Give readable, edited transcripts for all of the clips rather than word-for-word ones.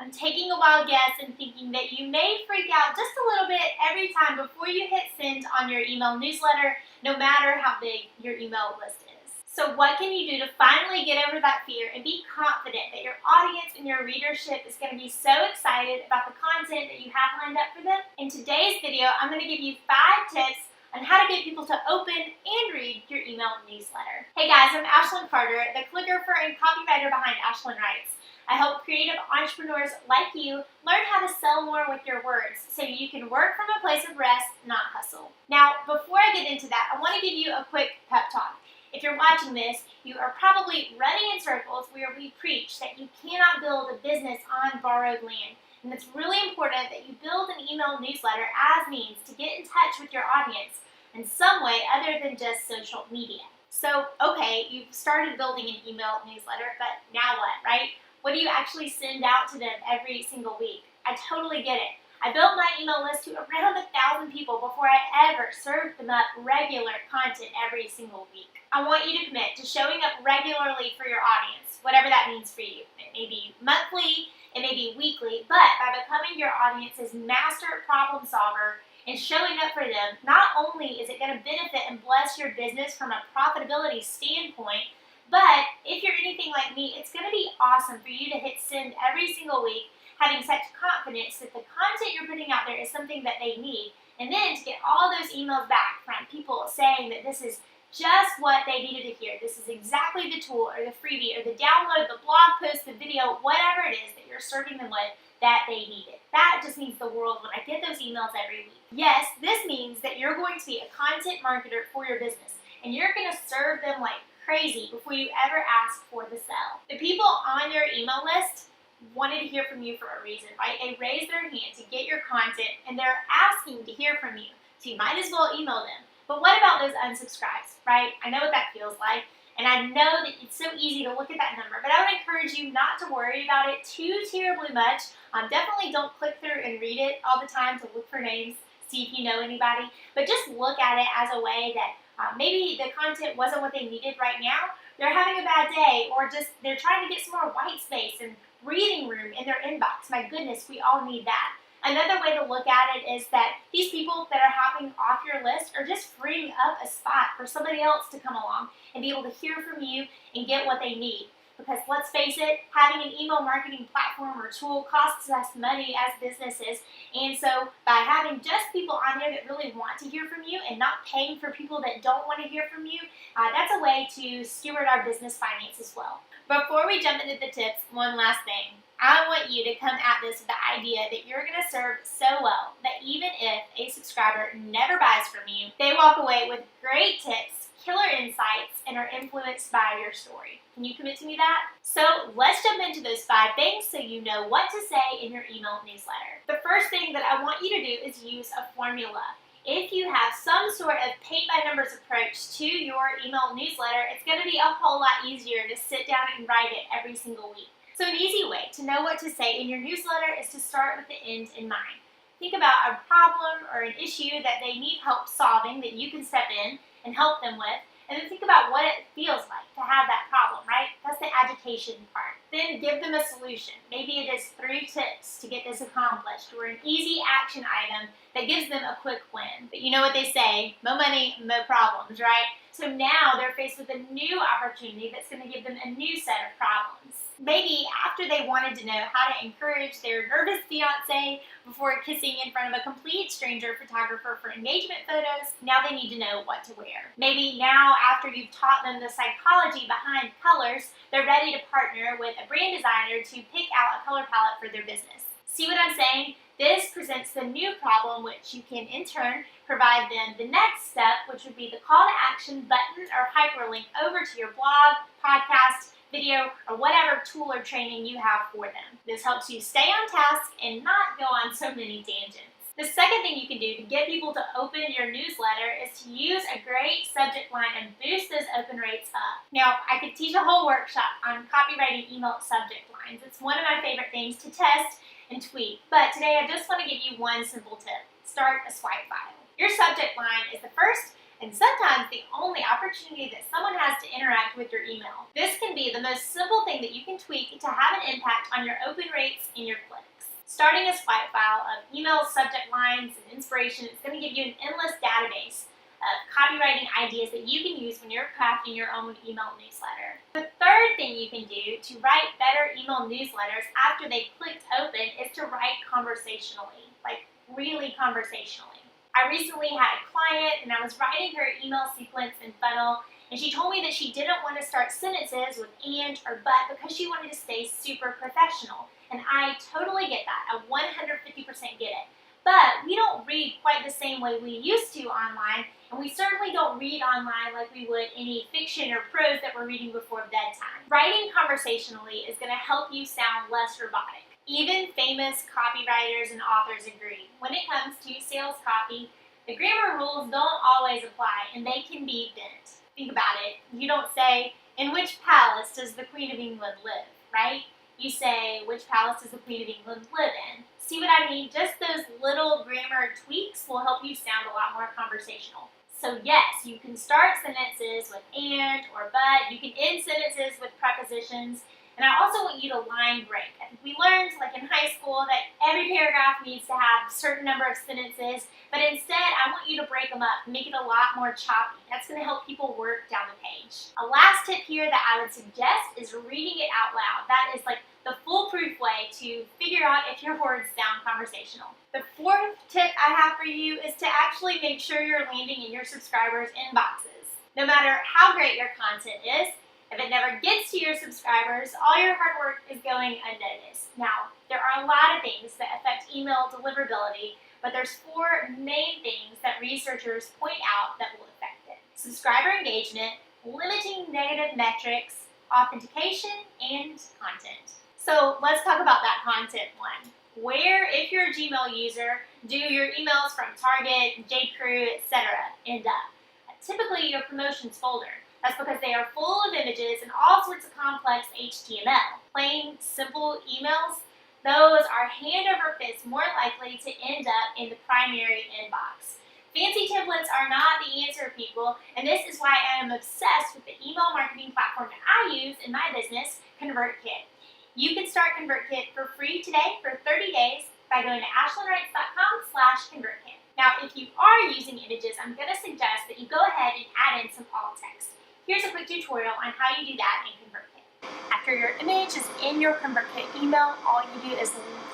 I'm taking a wild guess and thinking that you may freak out just a little bit every time before you hit send on your email newsletter, no matter how big your email list is. So what can you do to finally get over that fear and be confident that your audience and your readership is going to be so excited about the content that you have lined up for them? In today's video, I'm going to give you 5 tips on how to get people to open and read your email newsletter. Hey guys, I'm Ashlyn Carter, the calligrapher and copywriter behind Ashlyn Writes. I help creative entrepreneurs like you learn how to sell more with your words so you can work from a place of rest, not hustle. Now, before I get into that, I want to give you a quick pep talk. If you're watching this, you are probably running in circles where we preach that you cannot build a business on borrowed land. And it's really important that you build an email newsletter as means to get in touch with your audience in some way other than just social media. So, okay, you've started building an email newsletter, but now what, right? What do you actually send out to them every single week? I totally get it. I built my email list to around 1,000 people before I ever served them up regular content every single week. I want you to commit to showing up regularly for your audience, whatever that means for you. It may be monthly, it may be weekly, but by becoming your audience's master problem solver and showing up for them, not only is it going to benefit and bless your business from a profitability standpoint, but if you're anything like me, it's going to be awesome for you to hit send every single week, having such confidence that the content you're putting out there is something that they need, and then to get all those emails back from people saying that this is just what they needed to hear. This is exactly the tool or the freebie or the download, the blog post, the video, whatever it is that you're serving them with that they needed. That just means the world when I get those emails every week. Yes, this means that you're going to be a content marketer for your business, and you're going to serve them like crazy before you ever ask for the sell. The people on your email list wanted to hear from you for a reason, right? They raised their hand to get your content, and they're asking to hear from you, so you might as well email them. But what about those unsubscribes, right? I know what that feels like, and I know that it's so easy to look at that number, but I would encourage you not to worry about it too terribly much. Definitely don't click through and read it all the time to look for names, see if you know anybody, but just look at it as a way that maybe the content wasn't what they needed right now. They're having a bad day, or just they're trying to get some more white space and breathing room in their inbox. My goodness, we all need that. Another way to look at it is that these people that are hopping off your list are just freeing up a spot for somebody else to come along and be able to hear from you and get what they need. Because let's face it, having an email marketing platform or tool costs us money as businesses. And so by having just people on there that really want to hear from you and not paying for people that don't want to hear from you, that's a way to steward our business finance as well. Before we jump into the tips, one last thing. I want you to come at this with the idea that you're going to serve so well that even if a subscriber never buys from you, they walk away with great tips, killer insights, and are influenced by your story. Can you commit to me that? So let's jump into those 5 things so you know what to say in your email newsletter. The first thing that I want you to do is use a formula. If you have some sort of paint-by-numbers approach to your email newsletter, it's going to be a whole lot easier to sit down and write it every single week. So an easy way to know what to say in your newsletter is to start with the end in mind. Think about a problem or an issue that they need help solving that you can step in and help them with, and then think about what it feels like to have that problem, right? That's the agitation part. Then give them a solution. Maybe it is 3 tips to get this accomplished, or an easy action item that gives them a quick win. But you know what they say, mo money, mo problems, right? So now they're faced with a new opportunity that's going to give them a new set of problems. Maybe after they wanted to know how to encourage their nervous fiance before kissing in front of a complete stranger photographer for engagement photos, now they need to know what to wear. Maybe now after you've taught them the psychology behind colors, they're ready to partner with a brand designer to pick out a color palette for their business. See what I'm saying? This presents the new problem, which you can in turn provide them the next step, which would be the call to action button or hyperlink over to your blog, podcast, video, or whatever tool or training you have for them. This helps you stay on task and not go on so many tangents. The second thing you can do to get people to open your newsletter is to use a great subject line and boost those open rates up. Now, I could teach a whole workshop on copywriting email subject lines. It's one of my favorite things to test and tweak. But today I just want to give you one simple tip. Start a swipe file. Your subject line is the first and sometimes the only opportunity that someone has to interact with your email. This can be the most simple thing that you can tweak to have an impact on your open rates and your clicks. Starting a swipe file of email subject lines and inspiration is going to give you an endless database of copywriting ideas that you can use when you're crafting your own email newsletter. The third thing you can do to write better email newsletters after they've clicked open is to write conversationally, like really conversationally. I recently had a client and I was writing her email sequence and funnel, and she told me that she didn't want to start sentences with and or but because she wanted to stay super professional. And I totally get that. I 150% get it. But we don't read quite the same way we used to online, and we certainly don't read online like we would any fiction or prose that we're reading before bedtime. Writing conversationally is going to help you sound less robotic. Even famous copywriters and authors agree. When it comes to sales copy, the grammar rules don't always apply, and they can be bent. Think about it. You don't say, "In which palace does the Queen of England live?" right? You say, "Which palace does the Queen of England live in?" See what I mean? Just those little grammar tweaks will help you sound a lot more conversational. So yes, you can start sentences with and or but. You can end sentences with prepositions. And I also want you to line break. I think we learned, like in high school, that every paragraph needs to have a certain number of sentences, but instead I want you to break them up and make it a lot more choppy. That's going to help people work down the page. A last tip here that I would suggest is reading it out loud. That is like the foolproof way to figure out if your words sound conversational. The fourth tip I have for you is to actually make sure you're landing in your subscribers' inboxes. No matter how great your content is, if it never gets to your subscribers, all your hard work is going unnoticed. Now, there are a lot of things that affect email deliverability, but there's 4 main things that researchers point out that will affect it: subscriber engagement, limiting negative metrics, authentication, and content. So let's talk about that content one. Where, if you're a Gmail user, do your emails from Target, J.Crew, etc. end up? Typically your promotions folder. That's because they are full of images and all sorts of complex HTML. Plain, simple emails, those are hand over fist more likely to end up in the primary inbox. Fancy templates are not the answer, people, and this is why I am obsessed with the email marketing platform that I use in my business, ConvertKit. You can start ConvertKit for free today for 30 days by going to ashlynwrites.com/ConvertKit. Now, if you are using images, I'm going to suggest that you go ahead and add in some alt text. Here's a quick tutorial on how you do that in ConvertKit. After your image is in your ConvertKit email, all you do is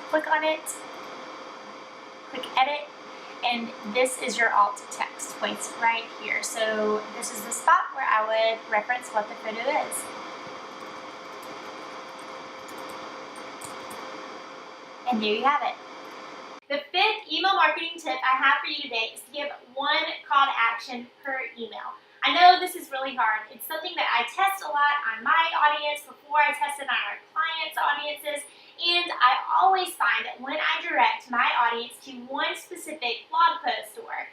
click on it, click edit, and this is your alt text placed right here. So this is the spot where I would reference what the photo is. And there you have it. The 5th email marketing tip I have for you today is to give 1 call to action per email. I know this is really hard. It's something that I test a lot on my audience before I test it on our clients' audiences, and I always find that when I direct my audience to one specific blog post or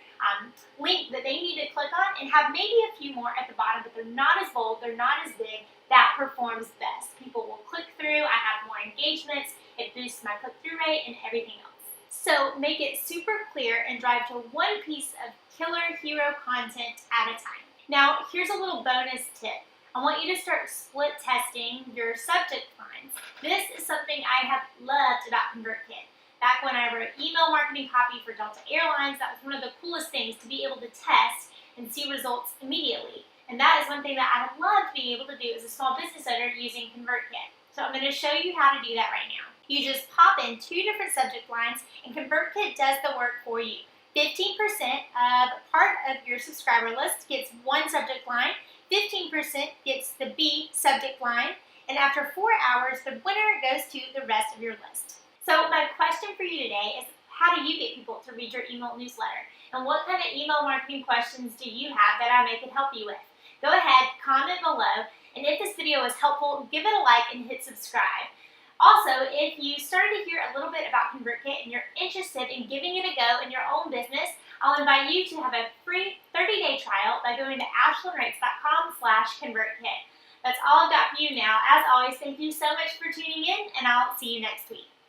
link that they need to click on and have maybe a few more at the bottom, but they're not as bold, they're not as big, that performs best. People will click through, I have more engagements, it boosts my click-through rate and everything else. So make it super clear and drive to one piece of killer hero content at a time. Now, here's a little bonus tip. I want you to start split testing your subject lines. This is something I have loved about ConvertKit. Back when I wrote email marketing copy for Delta Airlines, that was one of the coolest things, to be able to test and see results immediately. And that is one thing that I have loved being able to do as a small business owner using ConvertKit. So I'm going to show you how to do that right now. You just pop in 2 different subject lines and ConvertKit does the work for you. 15% of part of your subscriber list gets 1 subject line, 15% gets the B subject line, and after 4 hours, the winner goes to the rest of your list. So my question for you today is, how do you get people to read your email newsletter? And what kind of email marketing questions do you have that I could help you with? Go ahead, comment below, and if this video was helpful, give it a like and hit subscribe. Also, if you started to hear a little bit about ConvertKit and you're interested in giving it a go in your own business, I'll invite you to have a free 30-day trial by going to ashlynwrites.com/ConvertKit. That's all I've got for you now. As always, thank you so much for tuning in, and I'll see you next week.